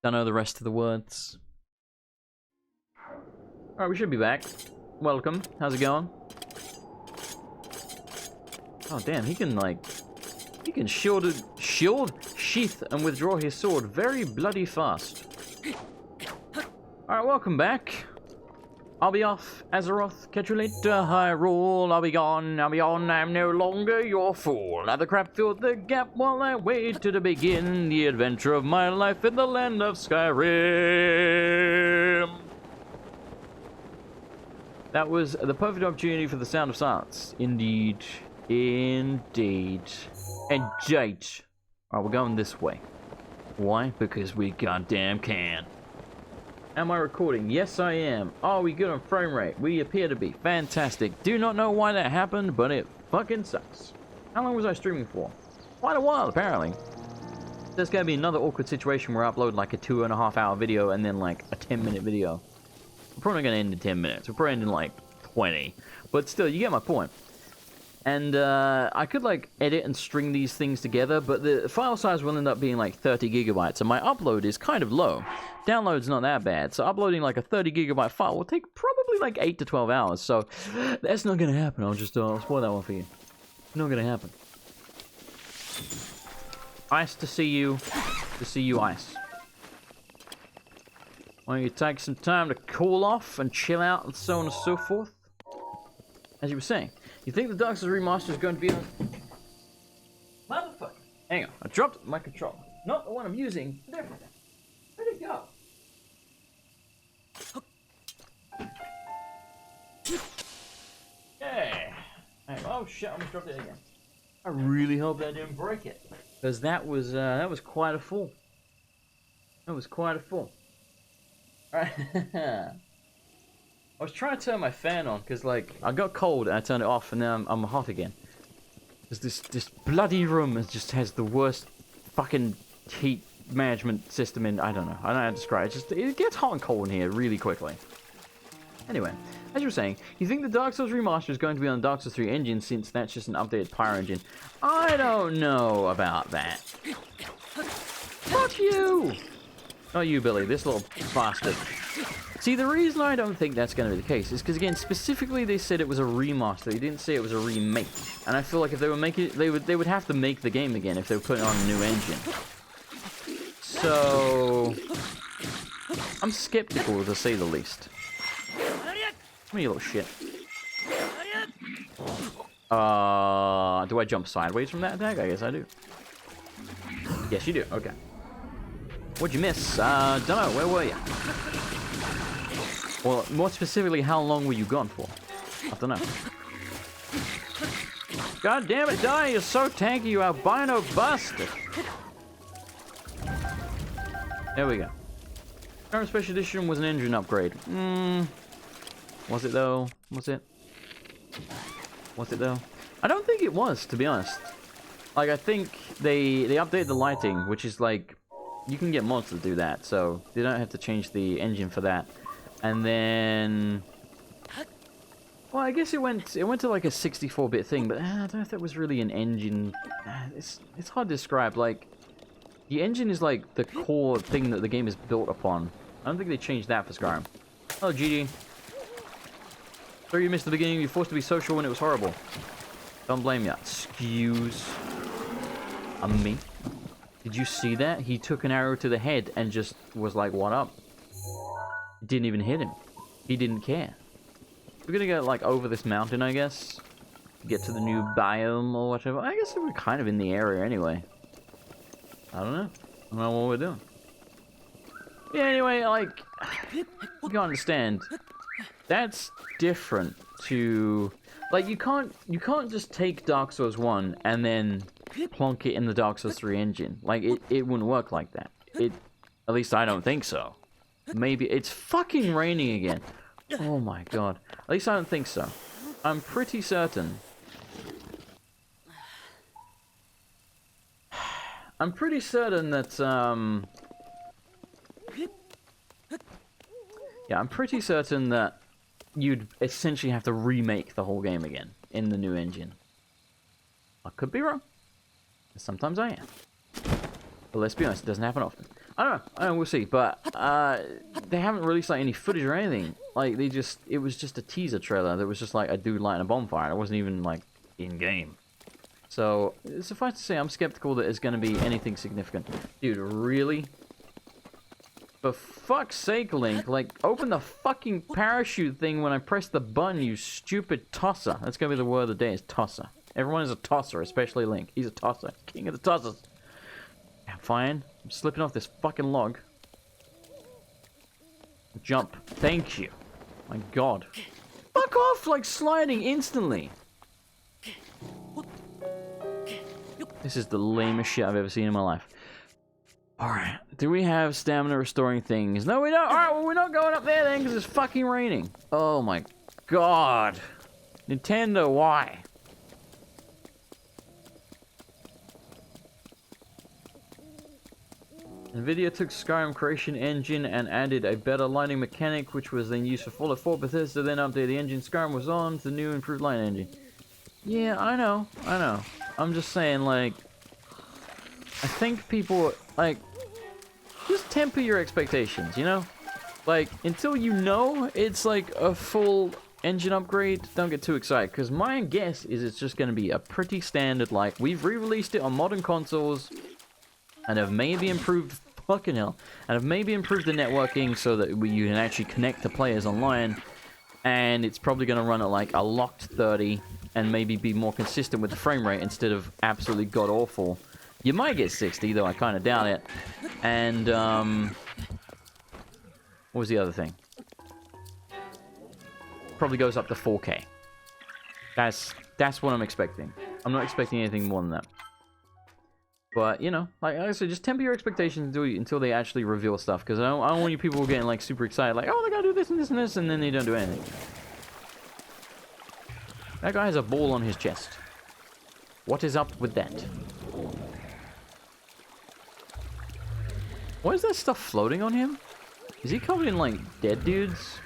Don't know the rest of the words. Alright, we should be back. Welcome. How's it going? Oh, damn, he can, like... He can shield, sheath, and withdraw his sword very bloody fast. Alright, welcome back. I'll be off, Azeroth. Catch you later, Hyrule. I'll be gone, I'm no longer your fool. Now the crap filled the gap while I waited to begin the adventure of my life in the land of Skyrim. That was the perfect opportunity for the Sound of Silence. Indeed. Indeed. Indeed. Alright, we're going this way. Why? Because we goddamn can. Am I recording? Yes, I am. Are we good on frame rate? We appear to be. Fantastic. Do not know why that happened, but it fucking sucks. How long was I streaming for? Quite a while, apparently. There's gonna be another awkward situation where I upload like a 2.5 hour video and then like a 10-minute video. We're probably gonna end in 10 minutes. We're probably ending like 20. But still, you get my point. And I could like edit and string these things together, but the file size will end up being like 30 gigabytes, and my upload is kind of low. Download's not that bad, so uploading like a 30 gigabyte file will take probably like 8 to 12 hours, so that's not gonna happen. I'll spoil that one for you. Not gonna happen. Ice to see you, Ice. Why don't you take some time to cool off and chill out and so on and so forth? As you were saying. You think the Dark Souls remaster is going to be on... Motherfucker! Hang on, I dropped my controller. Not the one I'm using, different. Where'd it go? Yeah. Oh shit, I almost dropped it again. I really hope I didn't break it. Because that was quite a fall. That was quite a fall. Alright. I was trying to turn my fan on because, like, I got cold and I turned it off, and now I'm hot again. Because this bloody room just has the worst fucking heat management system in. I don't know how to describe it. It gets hot and cold in here really quickly. Anyway, as you were saying, you think the Dark Souls remaster is going to be on the Dark Souls 3 engine since that's just an updated Pyro engine? I don't know about that. Fuck you! Not you, Billy. This little bastard. See, the reason I don't think that's going to be the case is because, again, specifically they said it was a remaster. They didn't say it was a remake. And I feel like if they were making it, they would have to make the game again if they were putting on a new engine. So I'm skeptical, to say the least. Come here, you little shit. Do I jump sideways from that attack? I guess I do. Yes, you do. Okay. What'd you miss? Don't know. Where were you? Well, more specifically, how long were you gone for? I don't know. God damn it, die! You're so tanky, you albino bastard! There we go. Current Special Edition was an engine upgrade. Was it though? Was it? Was it though? I don't think it was, to be honest. Like, I think they updated the lighting, which is like... You can get mods to do that, so they don't have to change the engine for that. And then, well, I guess it went to like a 64-bit thing, but I don't know if that was really an engine. It's hard to describe. Like, the engine is like the core thing that the game is built upon. I don't think they changed that for Skyrim. Oh, GG. Sorry you missed the beginning. You're forced to be social when it was horrible. Don't blame ya. Excuse me. Did you see that? He took an arrow to the head and just was like, what up? It didn't even hit him. He didn't care. We're gonna go, like, over this mountain, I guess. Get to the new biome or whatever. I guess we're kind of in the area anyway. I don't know. I don't know what we're doing. Yeah, anyway, like, you can understand. That's different to... Like, you can't just take Dark Souls 1 and then plonk it in the Dark Souls 3 engine. Like, it wouldn't work like that. At least I don't think so. Maybe it's fucking raining again. Oh my god. At least I don't think so. I'm pretty certain. I'm pretty certain that yeah, I'm pretty certain that you'd essentially have to remake the whole game again in the new engine. I could be wrong. Sometimes I am. But let's be honest, it doesn't happen often. I don't know, we'll see. But they haven't released like any footage or anything. Like it was just a teaser trailer that was just like a dude lighting a bonfire. It wasn't even like in game. So suffice to say, I'm skeptical that it's going to be anything significant. Dude, really? For fuck's sake, Link, like, open the fucking parachute thing when I press the button, you stupid tosser. That's gonna be the word of the day, is tosser. Everyone is a tosser, especially Link. He's a tosser. King of the tossers. Yeah, fine. I'm slipping off this fucking log. Jump. Thank you. My god. Fuck off, like, sliding instantly. This is the lamest shit I've ever seen in my life. Alright, do we have stamina restoring things? No, we don't. Alright, well, we're not going up there then because it's fucking raining. Oh my god. Nintendo, why? Nvidia took Skyrim creation engine and added a better lighting mechanic, which was then used for Fallout 4. Bethesda then updated the engine Skyrim was on to the new improved lighting engine. Yeah, I know. I'm just saying, like, I think people, like, just temper your expectations, you know? Like, until you know it's like a full engine upgrade, don't get too excited. Because my guess is it's just going to be a pretty standard, like, we've re-released it on modern consoles and have maybe improved, fucking hell, and have maybe improved the networking so that you can actually connect to players online. And it's probably going to run at like a locked 30 and maybe be more consistent with the frame rate instead of absolutely god-awful. You might get 60, though I kind of doubt it. And, what was the other thing? Probably goes up to 4K. That's what I'm expecting. I'm not expecting anything more than that. But, you know, like I said, just temper your expectations until they actually reveal stuff. Because I don't want you people getting, like, super excited. Like, oh, they gotta do this and this and this, and then they don't do anything. That guy has a ball on his chest. What is up with that? Why is that stuff floating on him? Is he covered in, like, dead dudes?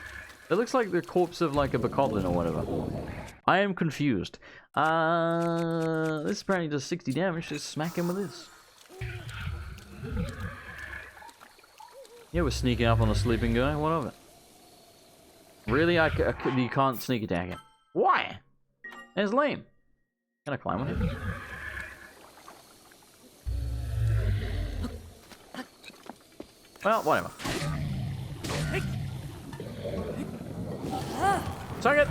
It looks like the corpse of, like, a bokoblin or whatever. I am confused. This apparently does 60 damage. Just smack him with this. Yeah, we're sneaking up on a sleeping guy. What of it? Really? You can't sneak attack him. Why? That's lame. Can I climb on him? Well, whatever. Suck it!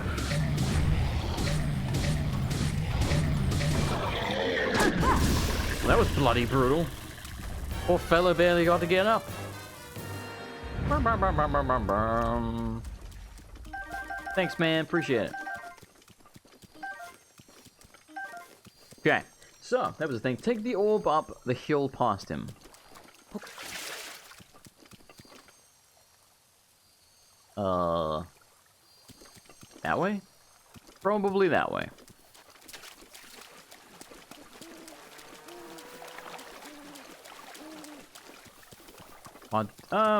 Well, that was bloody brutal. Poor fella barely got to get up. Thanks, man. Appreciate it. Okay. So, that was the thing. Take the orb up the hill past him. That way? Probably that way.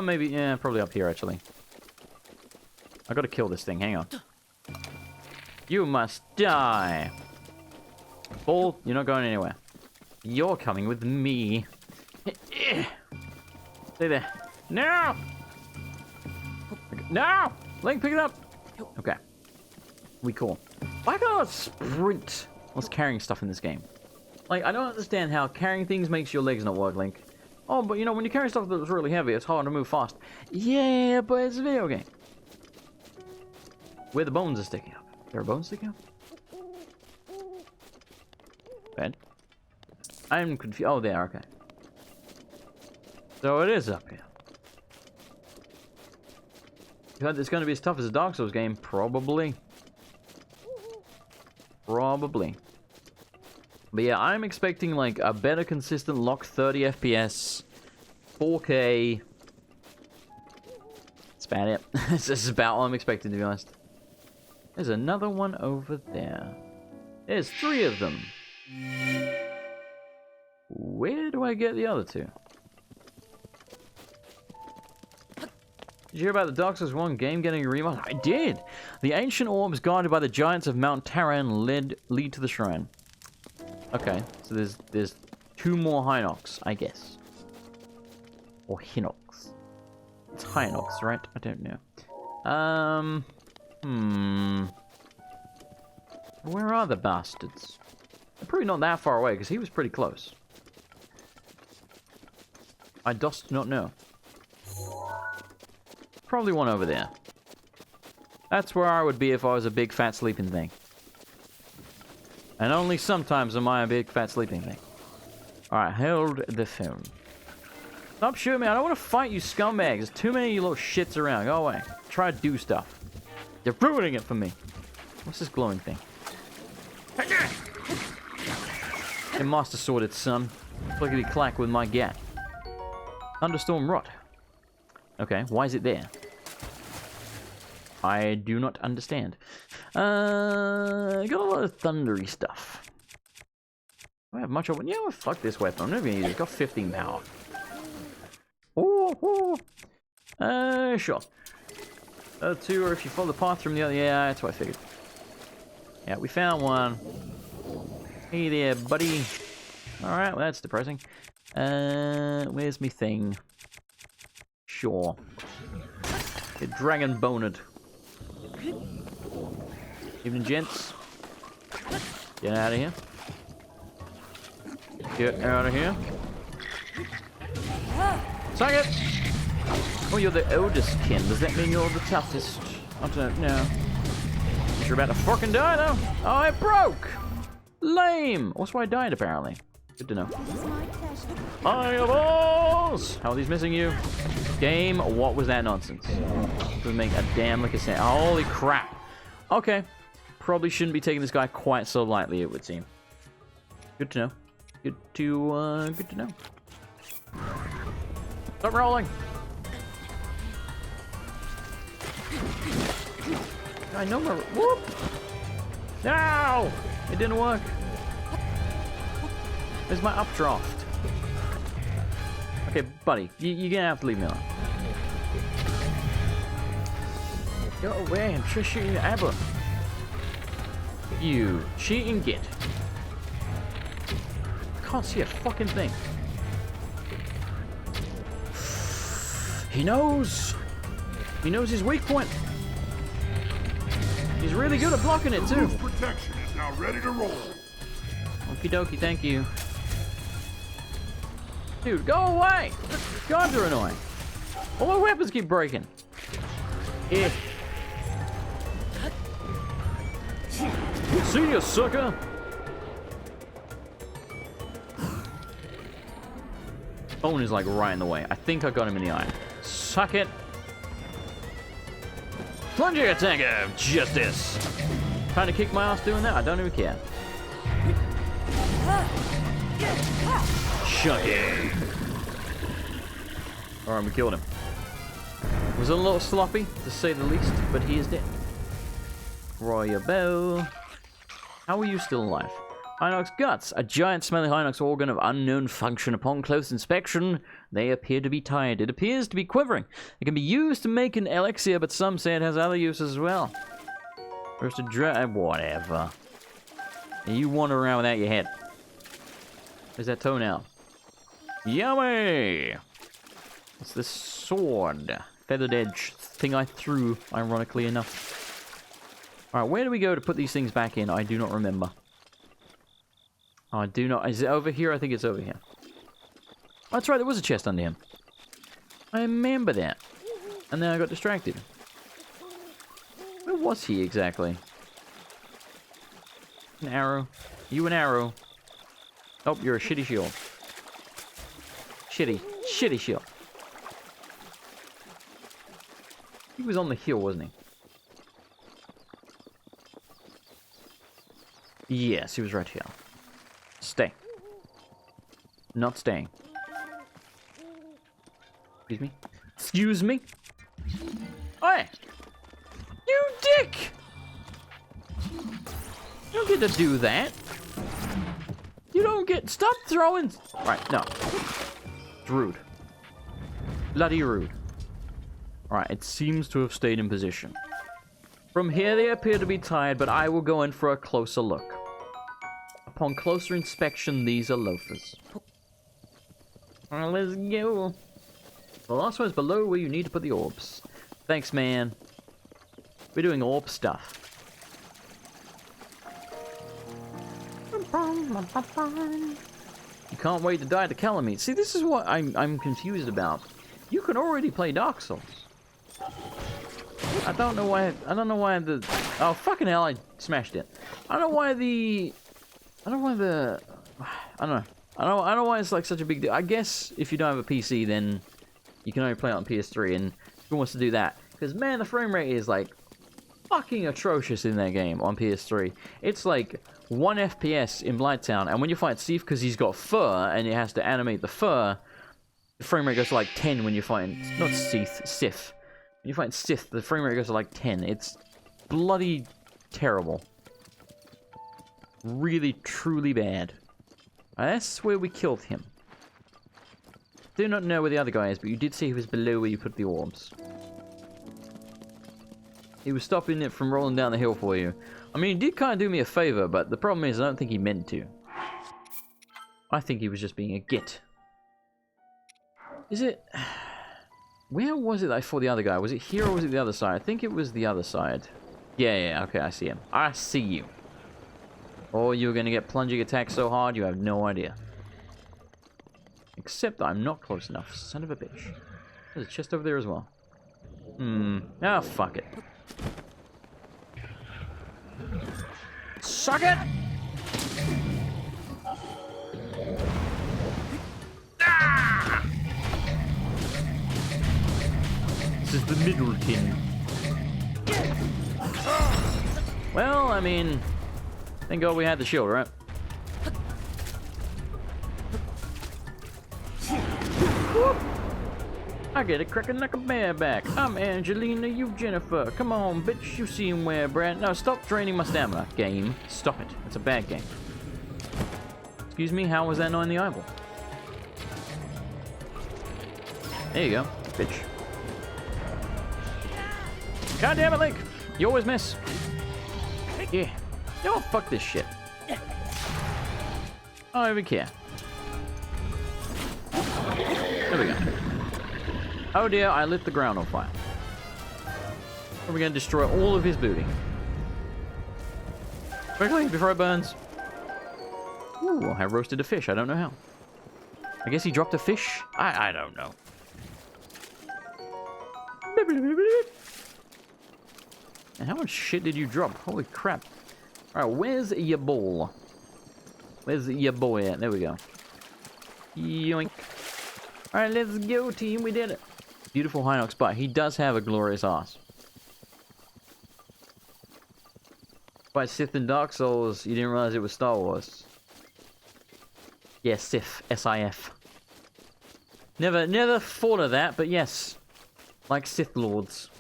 Maybe, yeah, probably up here, actually. I gotta kill this thing, hang on. You must die! Ball, you're not going anywhere. You're coming with me. Stay there. No! No! Link, pick it up! Okay. We cool. Why can't I sprint whilst carrying stuff in this game? Like, I don't understand how carrying things makes your legs not work, Link. Oh, but you know, when you carry stuff that's really heavy, it's hard to move fast. Yeah, but it's a video game. Where the bones are sticking up. There are bones sticking up? Bed? I'm confused. Oh, there, okay. So it is up here. You heard it's going to be as tough as a Dark Souls game? Probably. Probably. But yeah, I'm expecting like a better consistent lock 30 FPS, 4K. That's about it. This is about all I'm expecting, to be honest. There's another one over there. There's 3 of them. Where do I get the other 2? Did you hear about the Dark Souls 1 game getting a remake? I did! The ancient orbs guarded by the giants of Mount Taran lead to the shrine. Okay, so there's 2 more Hinox, I guess. Or Hinox. It's Hinox, right? I don't know. Where are the bastards? They're probably not that far away, because he was pretty close. I dost not know. Probably one over there. That's where I would be if I was a big fat sleeping thing. And only sometimes am I a big fat sleeping thing. Alright, hold the phone. Stop shooting me. I don't want to fight you scumbags. There's too many of you little shits around. Go away. Try to do stuff. You're ruining it for me. What's this glowing thing? Hey, Master Sworded son. Clickety clack with my gat. Thunderstorm rot. Okay, why is it there? I do not understand. Got a lot of thundery stuff. Do I have much of it? Yeah, fuck this weapon. I'm never gonna use it. It's got 15 power. Oh. Sure. Two, or if you follow the path from the other. Yeah, that's what I figured. Yeah, we found one. Hey there, buddy. Alright, well, that's depressing. Where's me thing? Sure. Get dragon boned. Evening, gents. Get out of here. Get out of here. Suck it! Oh, you're the oldest kin. Does that mean you're the toughest? I don't know. You're about to fucking die, though. Oh, it broke! Lame! That's why I died, apparently. Good to know. Fireballs! How are these missing you? Game, what was that nonsense? Doesn't make a damn lick of sense. Holy crap. Okay. Probably shouldn't be taking this guy quite so lightly, it would seem. Good to know. Good to know. Stop rolling! I know my... Whoop! No! It didn't work. There's my updraft. Okay, buddy, you're gonna have to leave me alone. Go away, I'm just shooting your ABBA. You cheating git. Can't see a fucking thing. He knows. He knows his weak point. He's really good at blocking it too. Protection is now ready to roll. Okie dokie, thank you. Dude, go away! Guards are annoying. All our weapons keep breaking. Yeah. See ya, sucker! Phone is like right in the way. I think I got him in the eye. Suck it. Plunging attack of justice. Trying to kick my ass doing that? I don't even care. Shut it. Alright, we killed him. It was a little sloppy, to say the least, but he is dead. Roy Bow. How are you still alive? Hinox guts. A giant smelly Hinox organ of unknown function. Upon close inspection, they appear to be tied. It appears to be quivering. It can be used to make an elixir, but some say it has other uses as well. Roasted whatever. You wander around without your head. Where's that toenail? Yummy! What's this sword? Feathered edge thing I threw, ironically enough. Alright, where do we go to put these things back in? I do not remember. I do not... Is it over here? I think it's over here. Oh, that's right, there was a chest under him. I remember that. And then I got distracted. Where was he exactly? An arrow. You an arrow. Oh, you're a shitty shield. Shitty shield. He was on the hill, wasn't he? Yes, he was right here. Stay. Not staying. Excuse me? Excuse me? Hey! You dick! You don't get to do that. You don't get... Stop throwing... Right, no. It's rude. Bloody rude. Alright, it seems to have stayed in position. From here they appear to be tied, but I will go in for a closer look. Upon closer inspection, these are loafers. Alright, let's go. The last one is below where you need to put the orbs. Thanks, man. We're doing orb stuff. You can't wait to die to Calamite. See, this is what I'm confused about. You can already play Dark Souls. I don't know why the... Oh, fucking hell, I smashed it. I don't know why I don't know why it's like such a big deal. I guess if you don't have a PC, then you can only play it on PS3, and who wants to do that? Because, man, the frame rate is, like, fucking atrocious in that game on PS3. It's, like, 1 FPS in Blighttown, and when you fight Sif, because he's got fur, and it has to animate the fur, the frame rate goes to, like, 10 when you fight... Not Sif. When you fight Sith, the frame rate goes to, like, 10. It's bloody terrible. Really, truly bad. That's where we killed him. Do not know where the other guy is, but you did see he was below where you put the orbs. He was stopping it from rolling down the hill for you. I mean, he did kind of do me a favor, but the problem is I don't think he meant to. I think he was just being a git. Is it... Where was it that I fought the other guy? Was it here or was it the other side? I think it was the other side. Yeah, okay, I see him. I see you. Oh, you're gonna get plunging attacked so hard you have no idea. Except I'm not close enough, son of a bitch. There's a chest over there as well. Ah, fuck it. Suck it! Ah! This is the Middleton. Well, I mean, thank God we had the shield, right? Whoop. I get it cracking like a bareback. I'm Angelina, you Jennifer. Come on, bitch, you seen where, Brad? No, stop draining my stamina, game. Stop it. It's a bad game. Excuse me, how was that not in the eyeball? There you go, bitch. God damn it, Link! You always miss. Yeah. Oh, fuck this shit. I don't even care. There we go. Oh dear, I lit the ground on fire. We're gonna destroy all of his booty. Quickly, before it burns. Ooh, I roasted a fish. I don't know how. I guess he dropped a fish? I don't know. And how much shit did you drop? Holy crap. Alright, where's your bowl? Where's your boy at? There we go. Yoink. Alright, let's go, team. We did it. Beautiful Hinox, but he does have a glorious ass. By Sith and Dark Souls, you didn't realize it was Star Wars. Yes, Sith. S-I-F. Never thought of that, but yes. Like Sith Lords.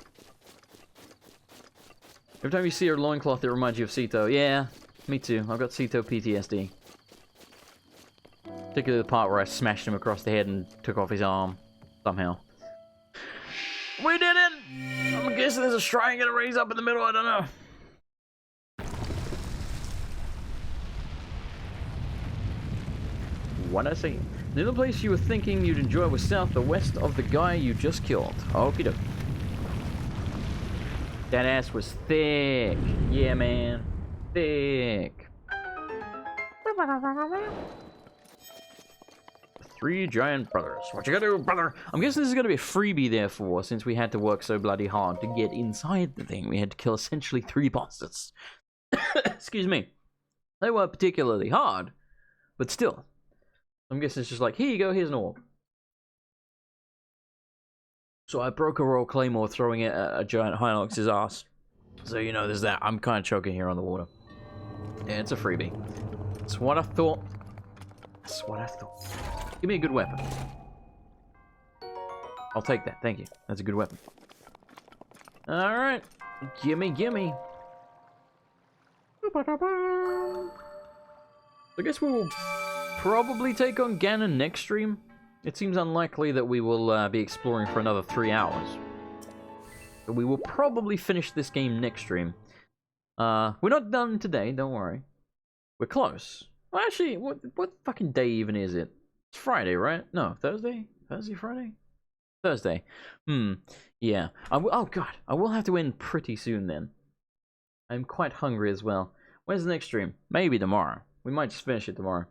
Every time you see her loincloth, it reminds you of Sito. Yeah, me too. I've got Sito PTSD. Particularly the part where I smashed him across the head and took off his arm. Somehow. We did it! I'm guessing there's a shrine gonna raise up in the middle, I don't know. What'd I say? The other place you were thinking you'd enjoy was south or west of the guy you just killed. Okie doke. That ass was thick. Yeah, man. Thick. 3 giant brothers. What you gonna do, brother? I'm guessing this is gonna be a freebie, therefore, since we had to work so bloody hard to get inside the thing. We had to kill essentially 3 bosses. Excuse me. They weren't particularly hard, but still. I'm guessing it's just like, here you go, here's an orb. So I broke a Royal Claymore throwing it at a giant Hinox's ass. So, you know, there's that. I'm kind of choking here on the water. Yeah, it's a freebie. That's what I thought. That's what I thought. Give me a good weapon. I'll take that. Thank you. That's a good weapon. Alright. Gimme, gimme. I guess we'll probably take on Ganon next stream. It seems unlikely that we will be exploring for another 3 hours. But we will probably finish this game next stream. We're not done today, don't worry. We're close. Well, actually, what fucking day even is it? It's Friday, right? No, Thursday? Thursday, Friday? Thursday. Yeah. Oh, God. I will have to end pretty soon then. I'm quite hungry as well. When's the next stream? Maybe tomorrow. We might just finish it tomorrow.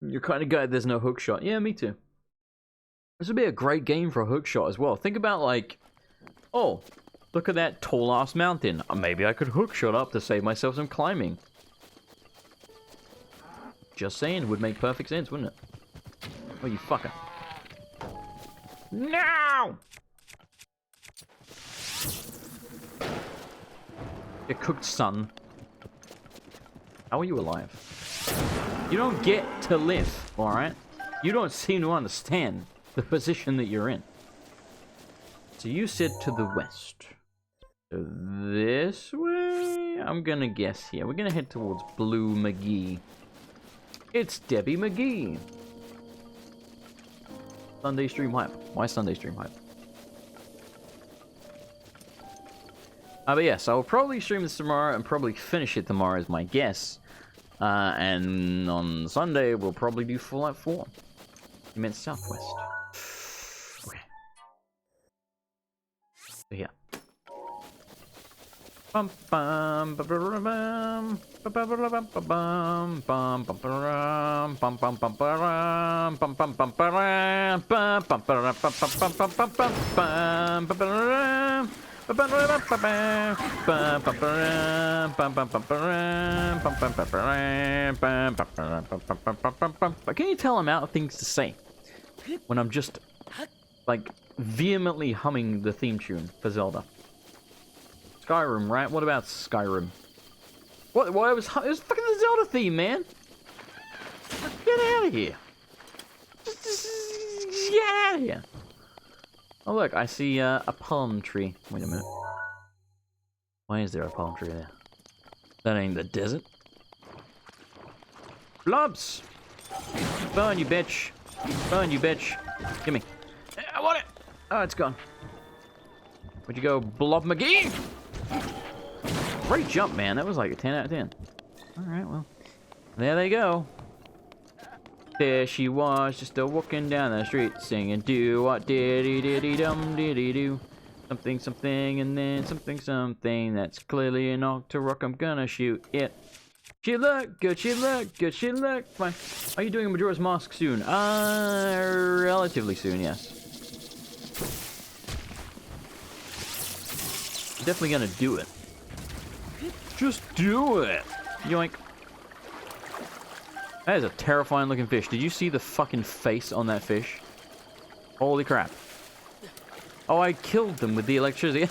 You're kind of glad there's no hook shot. Yeah, me too. This would be a great game for a hook shot as well. Think about, like, oh, look at that tall-ass mountain. Maybe I could hook shot up to save myself some climbing. Just saying, would make perfect sense, wouldn't it? Oh, you fucker. No! You cooked son. How are you alive? You don't get to live, alright? You don't seem to understand the position that you're in. So you said to the west. So this way? I'm gonna guess here. We're gonna head towards Blue McGee. It's Debbie McGee. Sunday stream hype. Why Sunday stream hype? But yes, I will probably stream this tomorrow and probably finish it tomorrow is my guess. And on Sunday, we'll probably do Fallout 4. You meant Southwest. Okay. So here. Bum bum ba ba bum ba ba ba ba ba bum bum bum bum bum bum bum bum bum bum bum bum bum bum but can you tell I'm out of things to say when I'm just like vehemently humming the theme tune for Zelda? Skyrim, right? What about Skyrim? What? It was fucking the Zelda theme, man. Get out of here. Just get out of here. Oh look, I see a palm tree. Wait a minute. Why is there a palm tree there? That ain't the desert. Blobs! Burn, you bitch. Burn, you bitch. Gimme. I want it! Oh, it's gone. Where'd you go, Blob McGee? Great jump, man. That was like a 10 out of 10. Alright, well. There they go. There she was, just a walking down the street, singing do what diddy diddy dum diddy do. Something something and then something something. That's clearly an Octorok. I'm gonna shoot it. She look good, she look good, she look fine. Are you doing a Majora's Mask soon? Relatively soon, yes. Definitely gonna do it. Just do it! Yoink. That is a terrifying looking fish. Did you see the fucking face on that fish? Holy crap. Oh, I killed them with the electricity.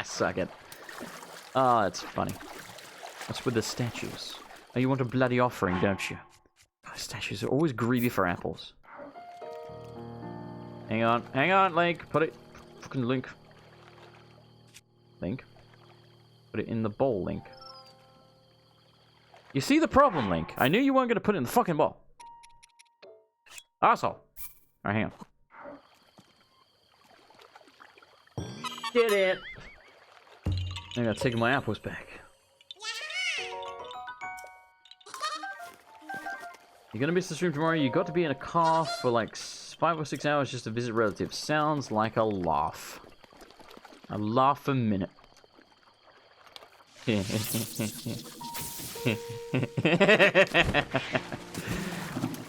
Suck it. Oh, that's funny. What's with the statues? Oh, you want a bloody offering, don't you? Oh, statues are always greedy for apples. Hang on, Link. Put it. Fucking Link. Link. Put it in the bowl, Link. You see the problem, Link. I knew you weren't going to put it in the fucking bowl. Asshole. Alright, hang on. Did it. I got taking my apples back. You're going to miss the stream tomorrow. You got to be in a car for like 5 or 6 hours just to visit relatives. Sounds like a laugh. A laugh a minute.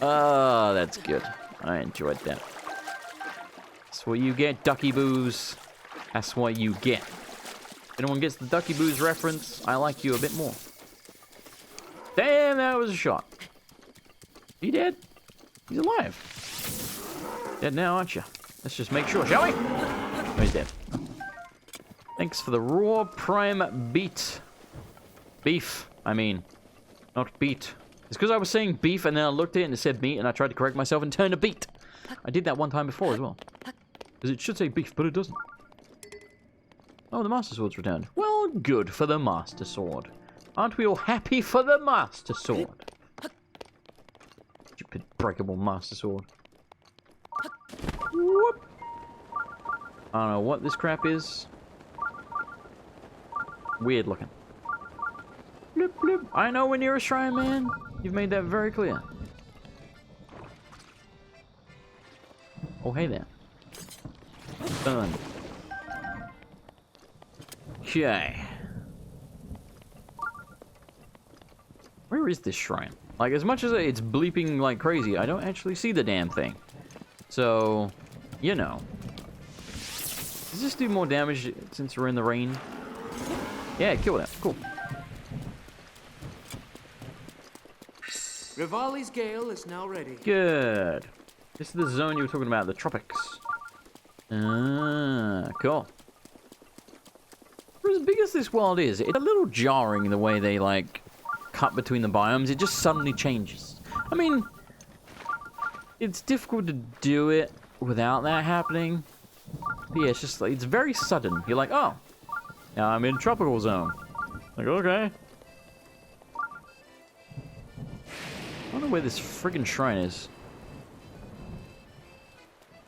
Oh, that's good. I enjoyed that. That's what you get, Ducky Boos. That's what you get. If anyone gets the Ducky Boos reference, I like you a bit more. Damn, that was a shot. He dead? He's alive. Dead now, aren't you? Let's just make sure, shall we? Oh, he's dead. Thanks for the raw prime beat. Beef, I mean. Not beat. It's because I was saying beef and then I looked at it and it said meat and I tried to correct myself and turned to beat. I did that one time before as well. Because it should say beef, but it doesn't. Oh, the Master Sword's returned. Well, good for the Master Sword. Aren't we all happy for the Master Sword? Stupid breakable Master Sword. Whoop. I don't know what this crap is. Weird looking. Bloop, bloop. I know we're near a shrine, man. You've made that very clear. Oh, hey there. Done. Okay. Where is this shrine? Like, as much as it's bleeping like crazy, I don't actually see the damn thing. So, you know. Does this do more damage since we're in the rain? Yeah, kill that. Cool. Rivali's gale is now ready. Good. This is the zone you were talking about, the tropics. Ah, cool. For as big as this world is, it's a little jarring the way they, like, cut between the biomes. It just suddenly changes. I mean, it's difficult to do it without that happening. But yeah, it's just like, it's very sudden. You're like, oh, now I'm in tropical zone. Like, okay. I wonder where this friggin' shrine is.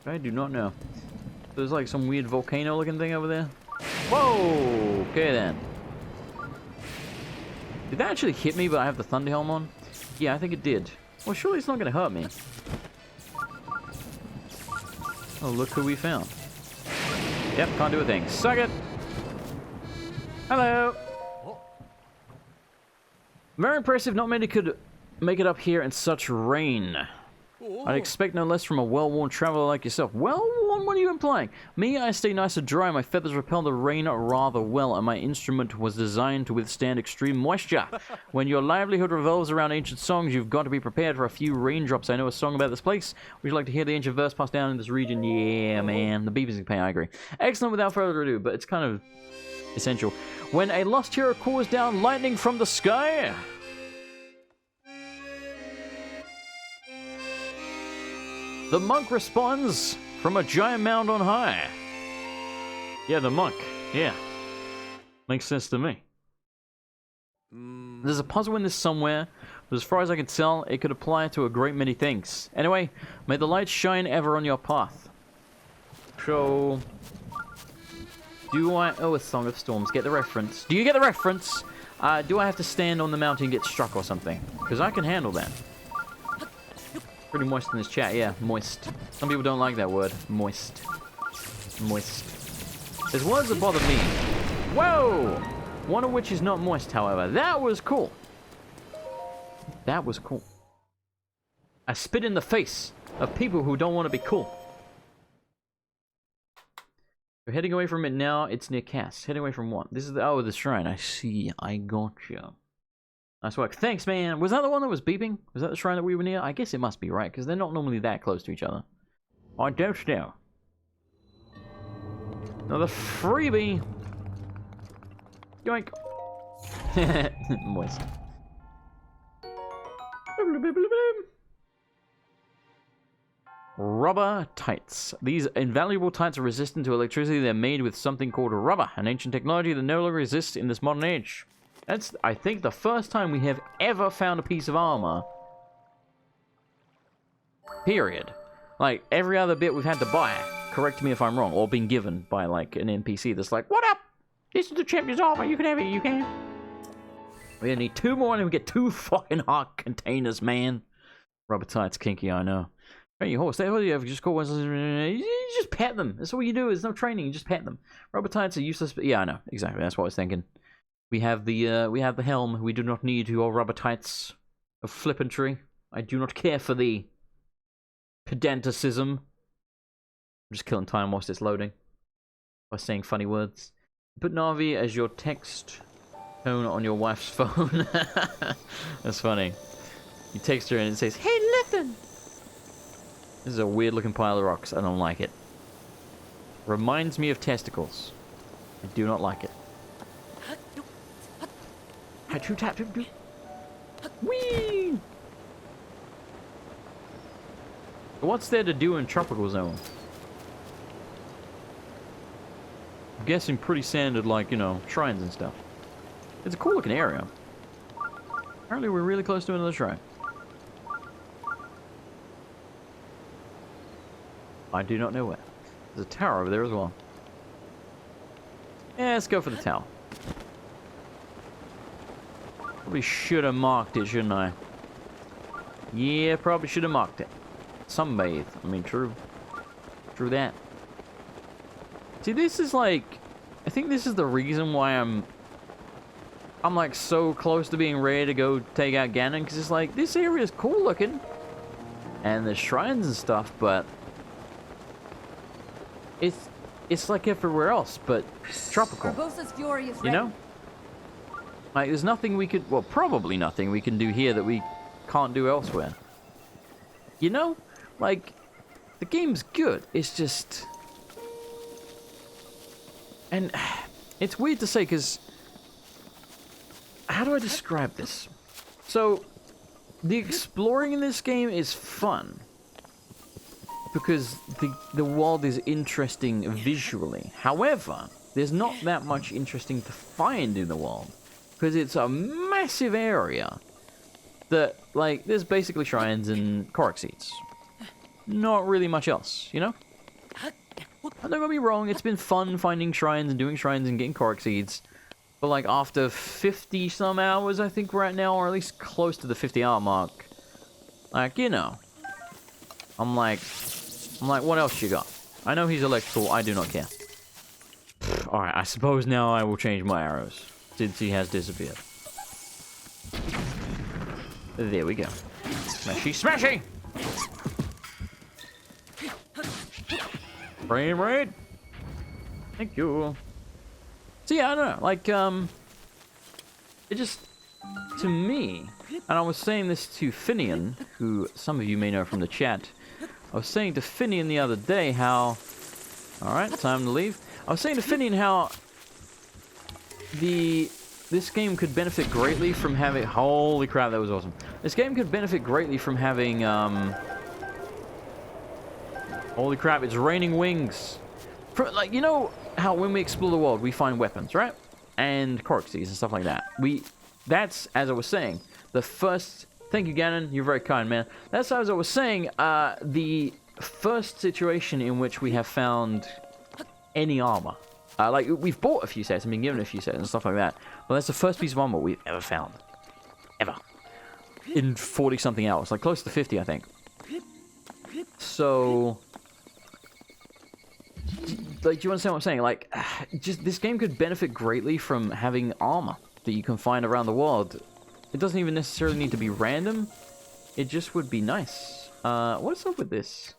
I do not know. There's like some weird volcano looking thing over there. Whoa! Okay then. Did that actually hit me, but I have the thunder helm on? Yeah, I think it did. Well, surely it's not gonna hurt me. Oh, look who we found. Yep, can't do a thing. Suck it! Hello! Very impressive. Not many could make it up here in such rain. I'd expect no less from a well-worn traveler like yourself. Well-worn? What are you implying? Me, I stay nice and dry. My feathers repel the rain rather well, and my instrument was designed to withstand extreme moisture. When your livelihood revolves around ancient songs, you've got to be prepared for a few raindrops. I know a song about this place. Would you like to hear the ancient verse passed down in this region? Yeah, man. The beavers can pay, I agree. Excellent, without further ado, but it's kind of essential. When a lost hero calls down lightning from the sky... the monk responds from a giant mound on high. Yeah, the monk. Yeah. Makes sense to me. There's a puzzle in this somewhere, but as far as I can tell, it could apply to a great many things. Anyway, may the light shine ever on your path. So... do I... oh, a Song of Storms. Get the reference. Do you get the reference? Do I have to stand on the mountain and get struck or something? Because I can handle that. Pretty moist in this chat, yeah, moist. Some people don't like that word, moist. Moist. There's words that bother me. Whoa! One of which is not moist, however. That was cool. That was cool. I spit in the face of people who don't want to be cool. We're heading away from it now. It's near Cass. Heading away from what? This is the... oh, the shrine. I see. I gotcha. Nice work. Thanks, man. Was that the one that was beeping? Was that the shrine that we were near? I guess it must be, right? Because they're not normally that close to each other. I don't know. Another freebie. Yoink. Moist. Rubber tights. These invaluable tights are resistant to electricity. They're made with something called rubber, an ancient technology that no longer exists in this modern age. That's, I think, the first time we have ever found a piece of armor. Period. Like, every other bit we've had to buy, correct me if I'm wrong, or been given by, like, an NPC that's like, what up? This is the champion's armor, you can have it, you can. We only need 2 more and we get 2 fucking hot containers, man. Rubber tights, kinky, I know. Train your horse, what do you have? Just call ones, you just pet them. That's all you do, there's no training, you just pet them. Rubber tights are useless, but yeah, I know, exactly, that's what I was thinking. We have the helm. We do not need your rubber tights of flippantry. I do not care for the pedanticism. I'm just killing time whilst it's loading by saying funny words. Put Navi as your text tone on your wife's phone. That's funny. You text her and it says, "Hey, listen." This is a weird looking pile of rocks. I don't like it. Reminds me of testicles. I do not like it. Whee! What's there to do in Tropical Zone? I'm guessing pretty standard, like, you know, shrines and stuff. It's a cool looking area. Apparently we're really close to another shrine. I do not know where. There's a tower over there as well. Yeah, let's go for the tower. Probably should have marked it, shouldn't I? Yeah, probably should have marked it. Sunbathe. I mean, true. through that. See, this is like... I think this is the reason why I'm like so close to being ready to go take out Ganon, because it's like, this area is cool looking. And there's shrines and stuff, but... It's like everywhere else, but tropical. Barbosa's fury is You know? Like, there's nothing we could... Well, probably nothing we can do here that we can't do elsewhere. You know? Like, the game's good. It's just... And it's weird to say, because... How do I describe this? So, the exploring in this game is fun. Because the world is interesting visually. However, there's not that much interesting to find in the world. Because it's a massive area. That, like, there's basically shrines and Korok seeds. Not really much else, you know? Don't get me wrong, it's been fun finding shrines and doing shrines and getting Korok seeds. But, like, after 50 some hours, I think we're at now, or at least close to the 50-hour mark. Like, you know. I'm like, what else you got? I know he's electrical, I do not care. Alright, I suppose now I will change my arrows, since he has disappeared. There we go. Smashy, smashy! Frame rate! Thank you. So yeah, I don't know, like, it just, to me, and I was saying this to Finian, who some of you may know from the chat, I was saying to Finian the other day how... Alright, time to leave. I was saying to Finian how... This game could benefit greatly from having... Holy crap, that was awesome. This game could benefit greatly from having, Holy crap, it's raining wings. Like, you know how when we explore the world, we find weapons, right? And Korok seeds and stuff like that. That's, as I was saying, the first... Thank you, Ganon. You're very kind, man. That's as I was saying, the first situation in which we have found any armor. Like, we've bought a few sets and been given a few sets and stuff like that. But that's the first piece of armor we've ever found. Ever. In 40-something hours. Like, close to 50, I think. So... Like, do you understand what I'm saying? Like, just this game could benefit greatly from having armor that you can find around the world. It doesn't even necessarily need to be random. It just would be nice. What's up with this?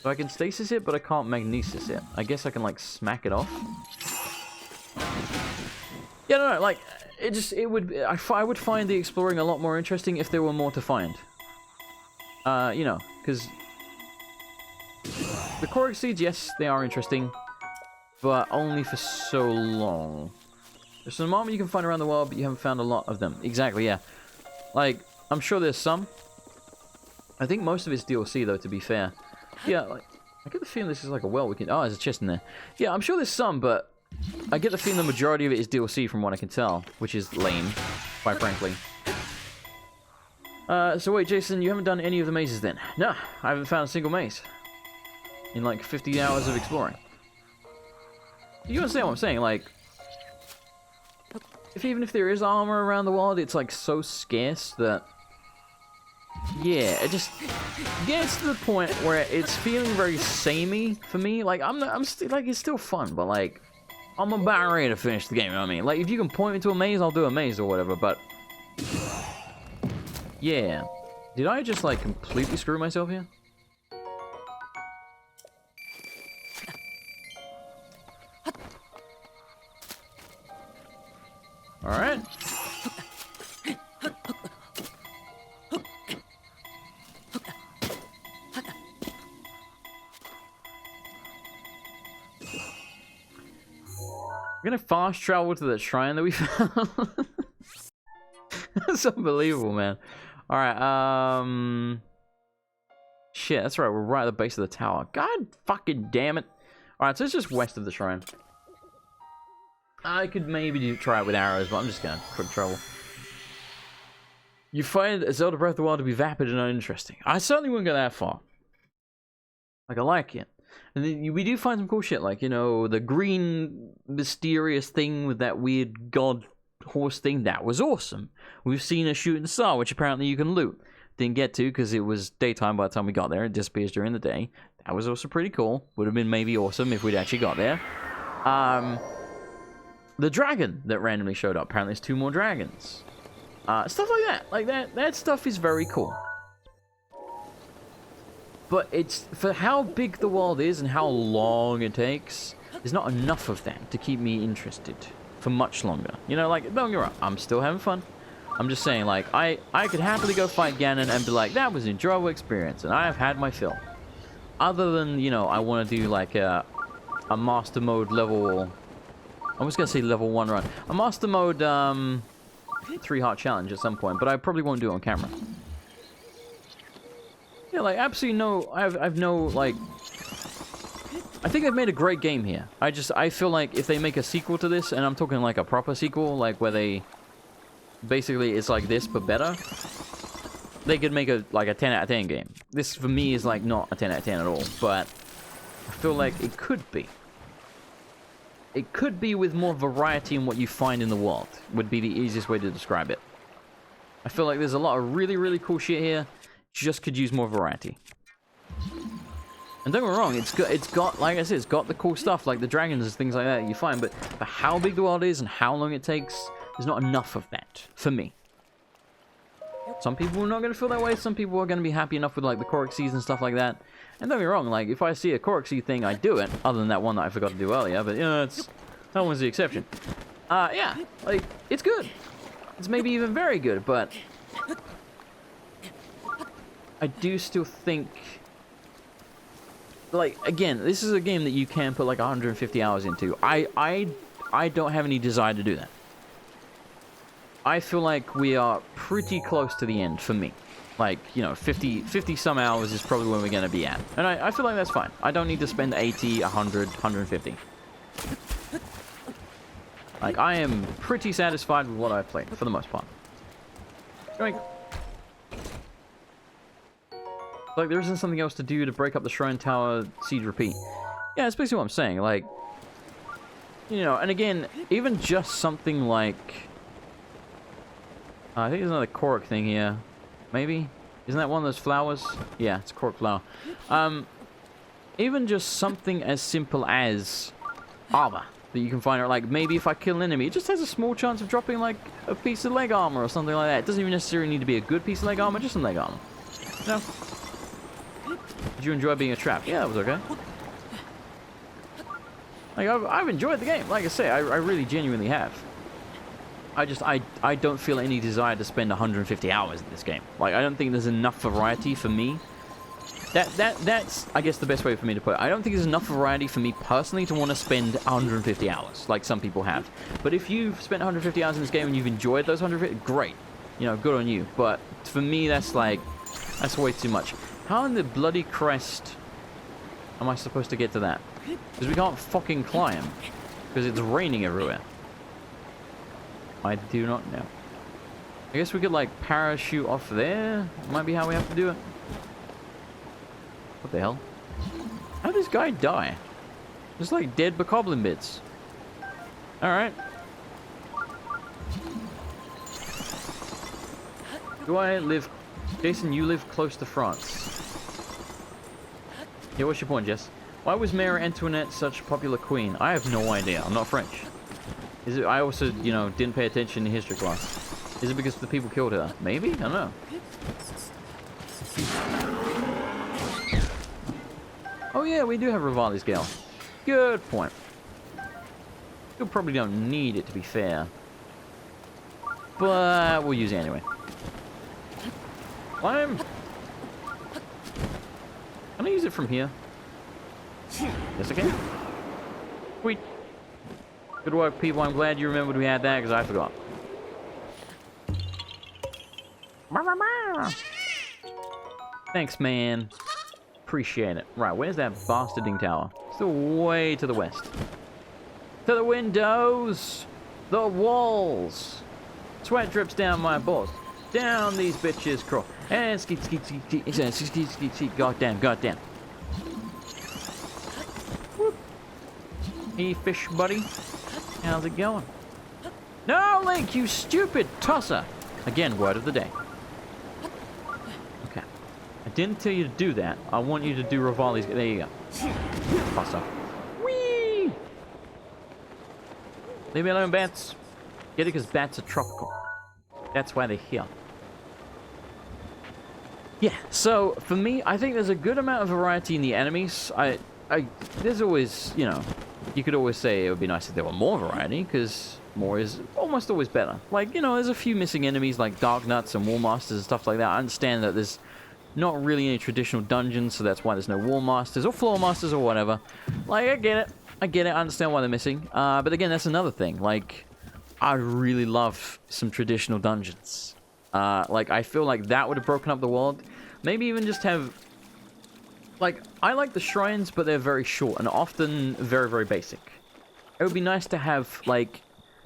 So I can stasis it, but I can't magnesis it. I guess I can, like, smack it off. Yeah, no, like, I would find the exploring a lot more interesting if there were more to find. You know, because... The Korok seeds, yes, they are interesting. But only for so long. There's some armor you can find around the world, but you haven't found a lot of them. Exactly, yeah. Like, I'm sure there's some. I think most of it's DLC, though, to be fair. Yeah, like, I get the feeling this is like a well we can... Oh, there's a chest in there. Yeah, I'm sure there's some, but I get the feeling the majority of it is DLC from what I can tell, which is lame, quite frankly. So wait, Jason, you haven't done any of the mazes then? No, I haven't found a single maze. In like 50 hours of exploring. You understand what I'm saying? Like... Even if there is armor around the world, it's like so scarce that... Yeah, it just gets to the point where it's feeling very samey for me. Like, like, it's still fun, but like... I'm about ready to finish the game, you know what I mean? Like, if you can point me to a maze, I'll do a maze or whatever, but... Yeah. Did I just, like, completely screw myself here? Alright. We're gonna fast travel to the shrine that we found. That's unbelievable, man. Alright, shit, that's right, we're right at the base of the tower. God fucking damn it. Alright, so it's just west of the shrine. I could maybe try it with arrows, but I'm just gonna quick travel. You find Zelda Breath of the Wild to be vapid and uninteresting. I certainly wouldn't go that far. Like, I like it. And then we do find some cool shit, like, you know, the green mysterious thing with that weird god horse thing. That was awesome. We've seen a shooting star, which apparently you can loot. Didn't get to because it was daytime by the time we got there. It disappears during the day. That was also pretty cool. Would have been maybe awesome if we'd actually got there. The dragon that randomly showed up. Apparently there's 2 more dragons. Stuff like that. Like, that stuff is very cool. But it's, for how big the world is and how long it takes, there's not enough of that to keep me interested for much longer. You know, like, don't get me wrong, I'm still having fun. I'm just saying, like, I could happily go fight Ganon and be like, that was an enjoyable experience, and I have had my fill. Other than, you know, I want to do, like, a master mode level... I was going to say level 1 run. A master mode, 3-heart challenge at some point, but I probably won't do it on camera. Yeah, like, absolutely no... I've no, like... I think they've made a great game here. I feel like if they make a sequel to this, and I'm talking like a proper sequel, like where they... Basically, it's like this, but better. They could make a, like, a 10 out of 10 game. This, for me, is, like, not a 10 out of 10 at all, but... I feel like it could be. It could be with more variety in what you find in the world, would be the easiest way to describe it. I feel like there's a lot of really, really cool shit here. Just could use more variety. And don't get me wrong, it's got, like I said, it's got the cool stuff, like the dragons and things like that you find, but for how big the world is and how long it takes, there's not enough of that, for me. Some people are not going to feel that way, some people are going to be happy enough with, like, the Korok seeds and stuff like that. And don't get me wrong, like, if I see a Korok seed thing, I do it, other than that one that I forgot to do earlier, but, you know, that one's the exception. Yeah, like, it's good. It's maybe even very good, but... I do still think... Like, again, this is a game that you can put, like, 150 hours into. I don't have any desire to do that. I feel like we are pretty close to the end, for me. Like, you know, 50 some hours is probably where we're going to be at. And I feel like that's fine. I don't need to spend 80, 100, 150. Like, I am pretty satisfied with what I've played, for the most part. Like, there isn't something else to do to break up the Shrine Tower siege repeat. Yeah, that's basically what I'm saying. Like, you know, and again, even just something like... I think there's another Korok thing here. Maybe? Isn't that one of those flowers? Yeah, it's a Korok flower. Even just something as simple as armor that you can find, or like maybe if I kill an enemy, it just has a small chance of dropping like a piece of leg armor or something like that. It doesn't even necessarily need to be a good piece of leg armor, just some leg armor. No. Did you enjoy being a trap? Yeah, that was okay. Like, I've enjoyed the game. Like I say, I really genuinely have. I don't feel any desire to spend 150 hours in this game. Like, I don't think there's enough variety for me. That's, I guess, the best way for me to put it. I don't think there's enough variety for me personally to want to spend 150 hours, like some people have. But if you've spent 150 hours in this game and you've enjoyed those 150, great. You know, good on you. But for me, that's like, that's way too much. How in the bloody Christ am I supposed to get to that? Because we can't fucking climb. Because it's raining everywhere. I do not know. I guess we could, like, parachute off there. Might be how we have to do it. What the hell? How did this guy die? Just, like, dead bokoblin bits. Alright. Do I live... Jason, you live close to France. Yeah, what's your point, Jess? Why was Mary Antoinette such a popular queen? I have no idea. I'm not French. Is it? I also, you know, didn't pay attention in history class. Is it because the people killed her? Maybe? I don't know. Oh yeah, we do have Rivali's Gale. Good point. You probably don't need it, to be fair. But we'll use it anyway. Climb! Can I use it from here? Yes, I can. Sweet. Good work, people. I'm glad you remembered we had that, because I forgot. Thanks, man. Appreciate it. Right, where's that bastarding tower? Still way to the west. To the windows! The walls! Sweat drips down my balls. Down these bitches crawl. And skeet, skeet, skeet, skeet, skeet, skeet, skeet, skeet. Goddamn, goddamn. Whoop. Hey, fish buddy. How's it going? No, Link, you stupid tosser. Again, word of the day. Okay. I didn't tell you to do that. I want you to do Rivali's... There you go. Faster. Whee! Leave me alone, bats. Get it, because bats are tropical. That's why they're here. Yeah, so, for me, I think there's a good amount of variety in the enemies. There's always, you know... You could always say it would be nice if there were more variety, because more is almost always better. Like, you know, there's a few missing enemies like Dark Nuts and War Masters and stuff like that. I understand that there's not really any traditional dungeons, so that's why there's no War Masters or Floor Masters or whatever. Like, I get it. I understand why they're missing. But again, that's another thing. Like, I really love some traditional dungeons. Like, I feel like that would have broken up the world. Maybe even just have... Like, I like the shrines, but they're very short and often very, very basic. It would be nice to have, like,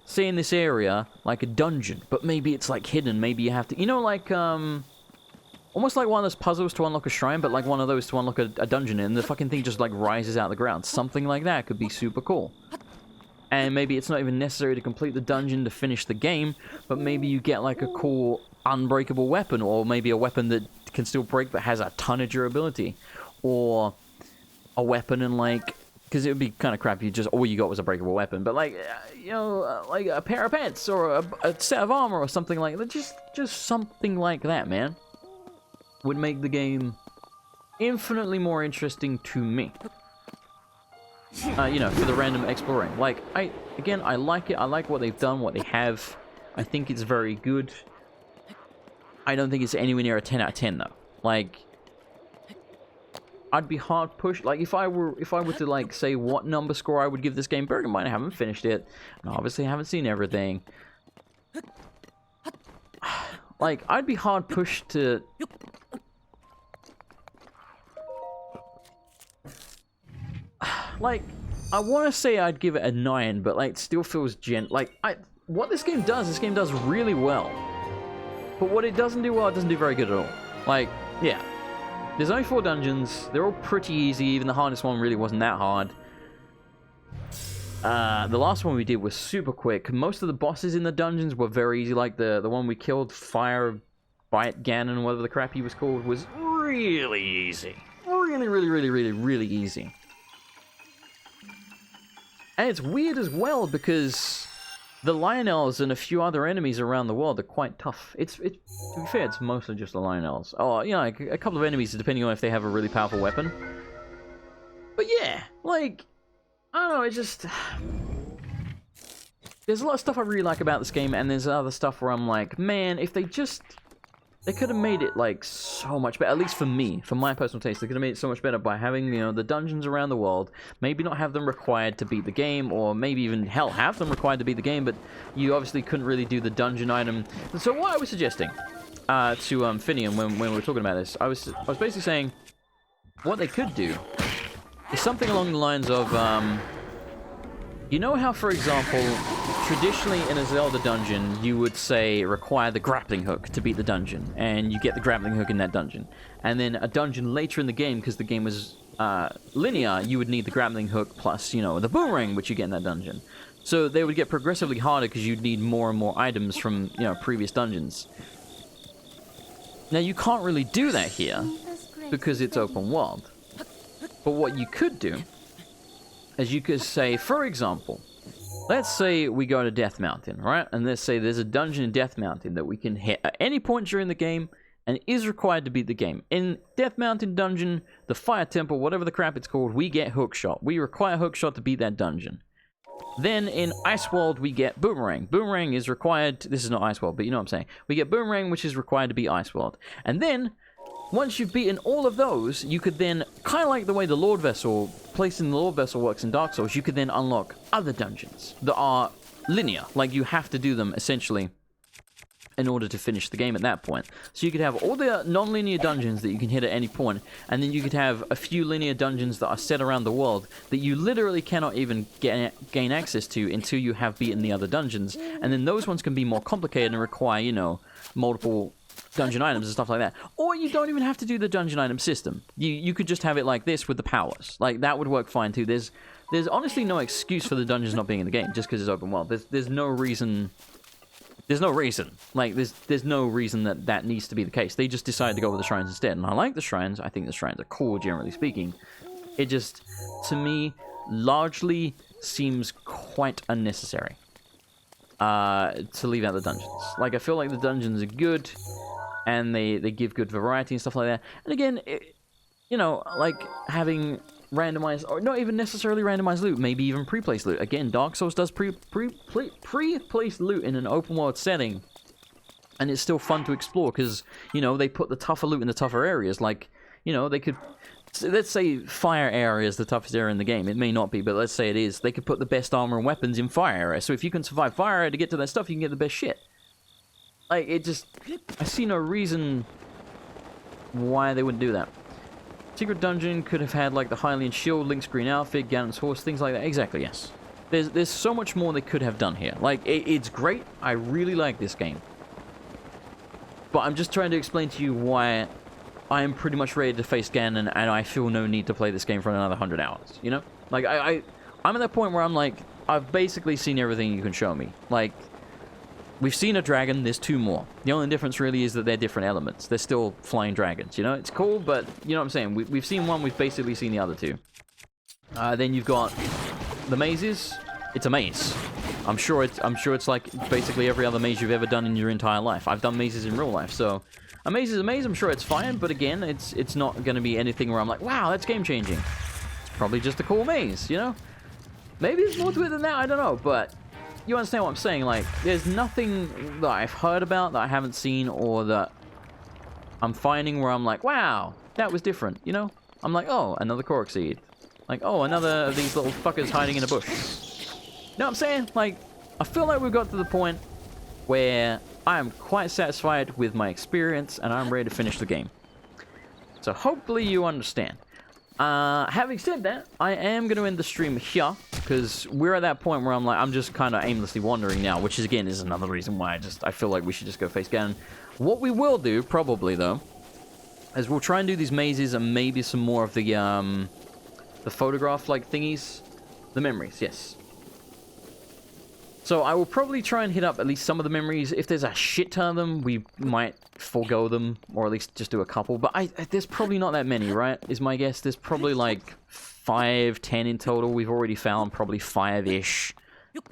say in this area, like a dungeon, but maybe it's, like, hidden. Maybe you have to, you know, like, almost like one of those puzzles to unlock a shrine, but like one of those to unlock a dungeon, and the fucking thing just, like, rises out of the ground. Something like that could be super cool. And maybe it's not even necessary to complete the dungeon to finish the game, but maybe you get, like, a cool unbreakable weapon, or maybe a weapon that can still break but has a ton of durability. Or a weapon and, like, because it would be kind of crappy just all you got was a breakable weapon, but, like, you know, like a pair of pants or a set of armor or something like that. Just something like that, man, would make the game infinitely more interesting to me. You know, for the random exploring. Like, I like it. I like what they've done, what they have. I think it's very good. I don't think it's anywhere near a 10 out of 10 though. Like, I'd be hard pushed. Like, if I were to, like, say what number score I would give this game, bear in mind I haven't finished it, and obviously I haven't seen everything. Like, I'd be hard pushed to... Like, I want to say I'd give it a 9, but, like, it still feels what this game does really well. But what it doesn't do well, it doesn't do very good at all. Like, yeah. There's only 4 dungeons. They're all pretty easy. Even the hardest one really wasn't that hard. The last one we did was super quick. Most of the bosses in the dungeons were very easy. Like the one we killed, Fire Bite Ganon, whatever the crap he was called, was really easy. Really easy. And it's weird as well because the Lionels and a few other enemies around the world are quite tough. To be fair, it's mostly just the Lionels. Oh, you know, like a couple of enemies, depending on if they have a really powerful weapon. But yeah, like, I don't know, it's just... There's a lot of stuff I really like about this game, and there's other stuff where I'm like, man, if they just... They could have made it, like, so much better. At least for me, for my personal taste, they could have made it so much better by having, you know, the dungeons around the world. Maybe not have them required to beat the game, or maybe even, hell, have them required to beat the game, but you obviously couldn't really do the dungeon item. And so what I was suggesting to Finian when we were talking about this, I was basically saying what they could do is something along the lines of, you know how, for example, traditionally in a Zelda dungeon, you would say require the grappling hook to beat the dungeon, and you get the grappling hook in that dungeon. And then a dungeon later in the game, because the game was linear, you would need the grappling hook plus, you know, the boomerang, which you get in that dungeon. So they would get progressively harder because you'd need more and more items from, you know, previous dungeons. Now, you can't really do that here because it's open world. But what you could do is you could say, for example, let's say we go to Death Mountain, right? And let's say there's a dungeon in Death Mountain that we can hit at any point during the game and is required to beat the game. In Death Mountain dungeon, the Fire Temple, whatever the crap it's called, we get Hookshot. We require Hookshot to beat that dungeon. Then in Ice World, we get Boomerang. Boomerang is required... This is not Ice World, but you know what I'm saying. We get Boomerang, which is required to beat Ice World. And then, once you've beaten all of those, you could then, kind of like the way the Lord Vessel, placing the Lord Vessel works in Dark Souls, you could then unlock other dungeons that are linear. Like, you have to do them, essentially, in order to finish the game at that point. So you could have all the non-linear dungeons that you can hit at any point, and then you could have a few linear dungeons that are set around the world that you literally cannot even gain access to until you have beaten the other dungeons. And then those ones can be more complicated and require, you know, multiple dungeon items and stuff like that. Or you don't even have to do the dungeon item system. You could just have it like this with the powers. Like, that would work fine too. There's honestly no excuse for the dungeons not being in the game just because it's open world. There's no reason There's no reason. Like, there's no reason that needs to be the case. They just decided to go with the shrines instead. And I like the shrines. I think the shrines are cool, generally speaking. It just, to me, largely seems quite unnecessary. To leave out the dungeons. Like, I feel like the dungeons are good. And they give good variety and stuff like that. And again, you know, like, having randomized, or not even necessarily randomized loot, maybe even pre-placed loot. Again, Dark Souls does pre-placed loot in an open world setting, and it's still fun to explore because, you know, they put the tougher loot in the tougher areas. Like, you know, they could, let's say fire area is the toughest area in the game. It may not be, but let's say it is. They could put the best armor and weapons in fire area. So if you can survive fire area to get to that stuff, you can get the best shit. Like, it just, I see no reason why they wouldn't do that. Secret dungeon could have had, like, the Hylian shield, Link's green outfit, Ganon's horse, things like that. Exactly, yes. There's so much more they could have done here. Like, it's great. I really like this game. But I'm just trying to explain to you why I am pretty much ready to face Ganon, and I feel no need to play this game for another 100 hours, you know? Like, I'm at that point where I'm like, I've basically seen everything you can show me. Like, we've seen a dragon, there's 2 more. The only difference really is that they're different elements. They're still flying dragons, you know? It's cool, but you know what I'm saying? We've seen one, we've basically seen the other 2. Then you've got the mazes. It's a maze. I'm sure it's like basically every other maze you've ever done in your entire life. I've done mazes in real life, so a maze is a maze. I'm sure it's fine, but again, it's not going to be anything where I'm like, wow, that's game-changing. It's probably just a cool maze, you know? Maybe there's more to it than that, I don't know, but you understand what I'm saying? Like, there's nothing that I've heard about that I haven't seen or that I'm finding where I'm like, wow, that was different, you know? I'm like, oh, another Korok seed. Like, oh, another of these little fuckers hiding in a bush. You know what I'm saying? Like, I feel like we've got to the point where I am quite satisfied with my experience and I'm ready to finish the game. So hopefully you understand. Having said that, I am going to end the stream here because we're at that point where I'm just kind of aimlessly wandering now, which is again is another reason why I feel like we should just go face Ganon. What we will do, probably though, is we'll try and do these mazes and maybe some more of the photograph like thingies, the memories, yes. So I will probably try and hit up at least some of the memories. If there's a shit ton of them, we might forego them, or at least just do a couple. But there's probably not that many, right? Is my guess. There's probably like 5, 10 in total. We've already found probably 5-ish.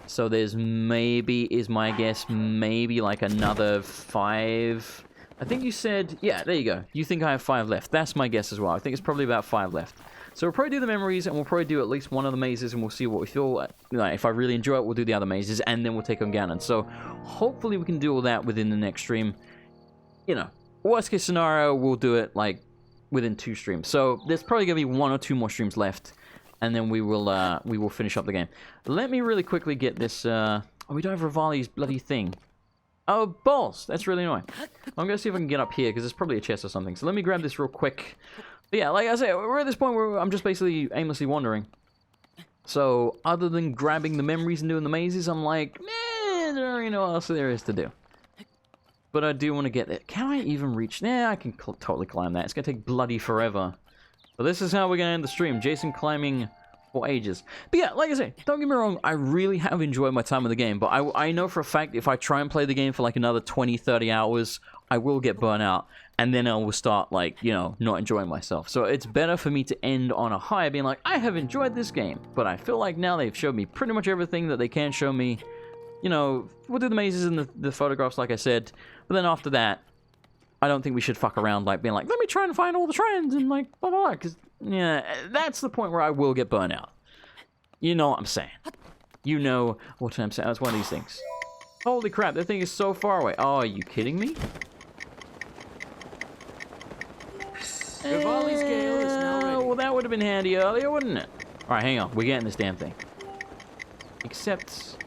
So there's maybe, is my guess, maybe like another 5. I think you said, yeah, there you go. You think I have 5 left. That's my guess as well. I think it's probably about 5 left. So we'll probably do the memories, and we'll probably do at least one of the mazes, and we'll see what we feel. Like, if I really enjoy it, we'll do the other mazes, and then we'll take on Ganon. So hopefully we can do all that within the next stream. You know, worst case scenario, we'll do it, like, within 2 streams. So there's probably going to be 1 or 2 more streams left, and then we will finish up the game. Let me really quickly get this, oh, we don't have Rivali's bloody thing. Oh, balls! That's really annoying. I'm going to see if I can get up here, because there's probably a chest or something. So let me grab this real quick. But yeah, like I said, we're at this point where I'm just basically aimlessly wandering. So, other than grabbing the memories and doing the mazes, I'm like, I don't really know what else there is to do. But I do want to get there. Can I even reach? Nah, I can totally climb that. It's going to take bloody forever. But this is how we're going to end the stream. Jason climbing for ages. But yeah, like I say, don't get me wrong, I really have enjoyed my time with the game. But I know for a fact if I try and play the game for like another 20, 30 hours, I will get burnt out. And then I will start, like, you know, not enjoying myself. So it's better for me to end on a high, being like, I have enjoyed this game. But I feel like now they've showed me pretty much everything that they can show me. You know, we'll do the mazes and the photographs, like I said. But then after that, I don't think we should fuck around, like, being like, let me try and find all the shrines and, like, blah, blah, blah. Because, yeah, that's the point where I will get burnt out. You know what I'm saying. You know what I'm saying. That's one of these things. Holy crap, that thing is so far away. Oh, are you kidding me? Rivali's Gale is now ready. Well, that would have been handy earlier, wouldn't it? Alright, hang on. We're getting this damn thing. Except...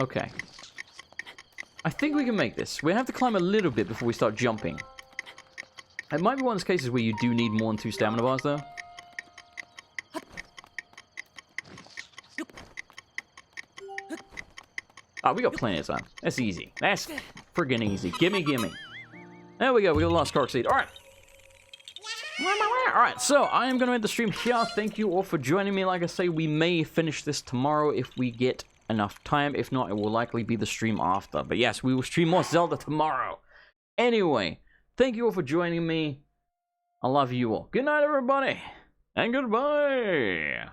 okay. I think we can make this. We have to climb a little bit before we start jumping. It might be one of those cases where you do need more than 2 stamina bars, though. Oh, we got plenty of time. That's easy. That's friggin' easy. Gimme, gimme. There we go. We got the last Korok seed. All right. All right. So I am going to end the stream here. Thank you all for joining me. Like I say, we may finish this tomorrow if we get enough time. If not, it will likely be the stream after. But yes, we will stream more Zelda tomorrow. Anyway, thank you all for joining me. I love you all. Good night, everybody. And goodbye.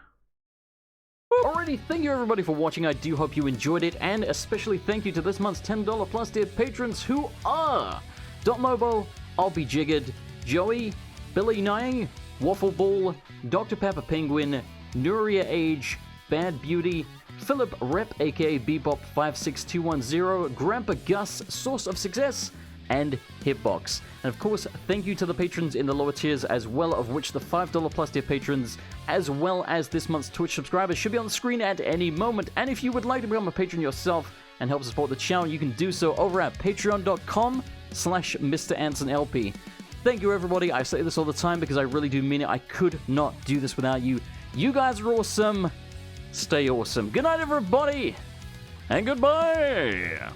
Alrighty, thank you everybody for watching. I do hope you enjoyed it. And especially thank you to this month's $10 plus tier patrons who are Dot Mobo, I'll Be Jiggered, Joey, Billy Nye, Waffle Ball, Dr. Pepper Penguin, Nuria Age, Bad Beauty, Philip Rep aka Bebop56210, Grandpa Gus, Source of Success, and Hitbox. And of course, thank you to the patrons in the lower tiers as well, of which the $5 plus tier patrons, as well as this month's Twitch subscribers, should be on the screen at any moment. And if you would like to become a patron yourself and help support the channel, you can do so over at patreon.com/MrAnsonLP. Thank you everybody. I say this all the time because I really do mean it. I could not do this without you. You guys are awesome. Stay awesome. Good night everybody, and goodbye.